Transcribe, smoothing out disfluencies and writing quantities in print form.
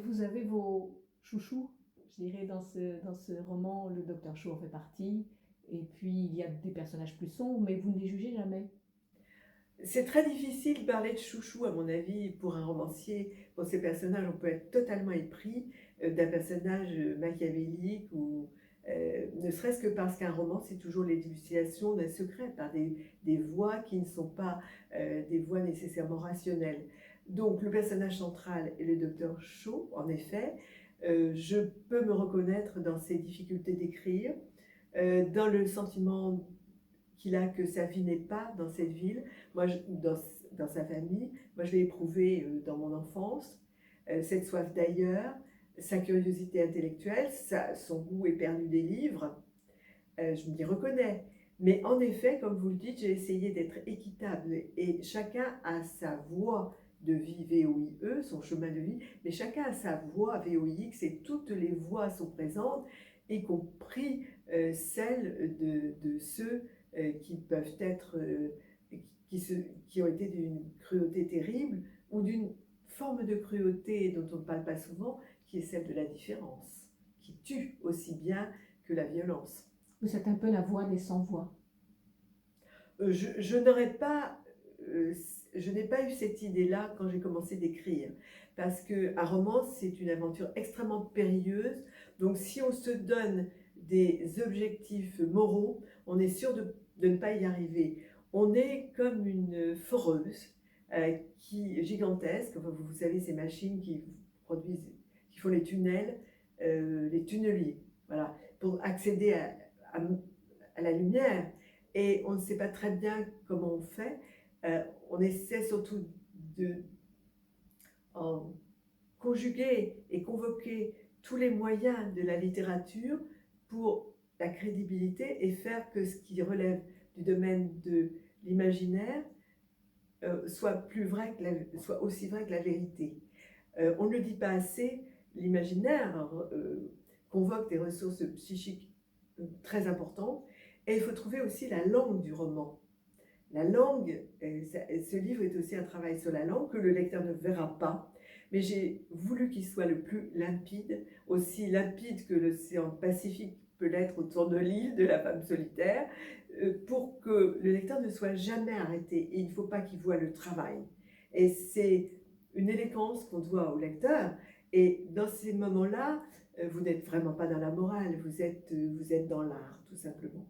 vous avez vos chouchous, je dirais, dans ce roman, le docteur Cho en fait partie, et puis il y a des personnages plus sombres, mais vous ne les jugez jamais. C'est très difficile de parler de chouchou, à mon avis, pour un romancier. Pour ces personnages, on peut être totalement épris d'un personnage machiavélique ou ne serait-ce que parce qu'un roman, c'est toujours l'élucidation d'un secret par des voix qui ne sont pas des voix nécessairement rationnelles. Donc, le personnage central est le docteur Cho, en effet. Je peux me reconnaître dans ses difficultés d'écrire, dans le sentiment qu'il a que sa vie n'est pas dans cette ville, dans sa famille. Moi, je l'ai éprouvé dans mon enfance, cette soif d'ailleurs, sa curiosité intellectuelle, son goût éperdu des livres, je m'y reconnais. Mais en effet, comme vous le dites, j'ai essayé d'être équitable et chacun a sa voie de vie VOIE, son chemin de vie, mais chacun a sa voie VOIX et toutes les voies sont présentes, y compris celles de ceux qui peuvent être, qui ont été d'une cruauté terrible ou d'une forme de cruauté dont on ne parle pas souvent, qui est celle de la différence, qui tue aussi bien que la violence. Vous êtes un peu la voix des sans-voix. Je n'aurais pas, je n'ai pas eu cette idée-là quand j'ai commencé d'écrire, parce qu'un roman, c'est une aventure extrêmement périlleuse. Donc, si on se donne des objectifs moraux, on est sûr de ne pas y arriver. On est comme une foreuse gigantesque. Enfin, vous savez, ces machines qui produisent, qui font les tunneliers, voilà, pour accéder à, à la lumière. Et on ne sait pas très bien comment on fait. On essaie surtout de conjuguer et convoquer tous les moyens de la littérature pour la crédibilité et faire que ce qui relève du domaine de l'imaginaire soit aussi vrai que la vérité. On ne le dit pas assez, l'imaginaire convoque des ressources psychiques très importantes et il faut trouver aussi la langue du roman. La langue, ce livre est aussi un travail sur la langue que le lecteur ne verra pas, mais j'ai voulu qu'il soit le plus limpide, aussi limpide que l'océan Pacifique peut l'être autour de l'île de la femme solitaire, pour que le lecteur ne soit jamais arrêté. Et il ne faut pas qu'il voie le travail. Et c'est une élégance qu'on doit au lecteur. Et dans ces moments-là, vous n'êtes vraiment pas dans la morale, vous êtes dans l'art, tout simplement.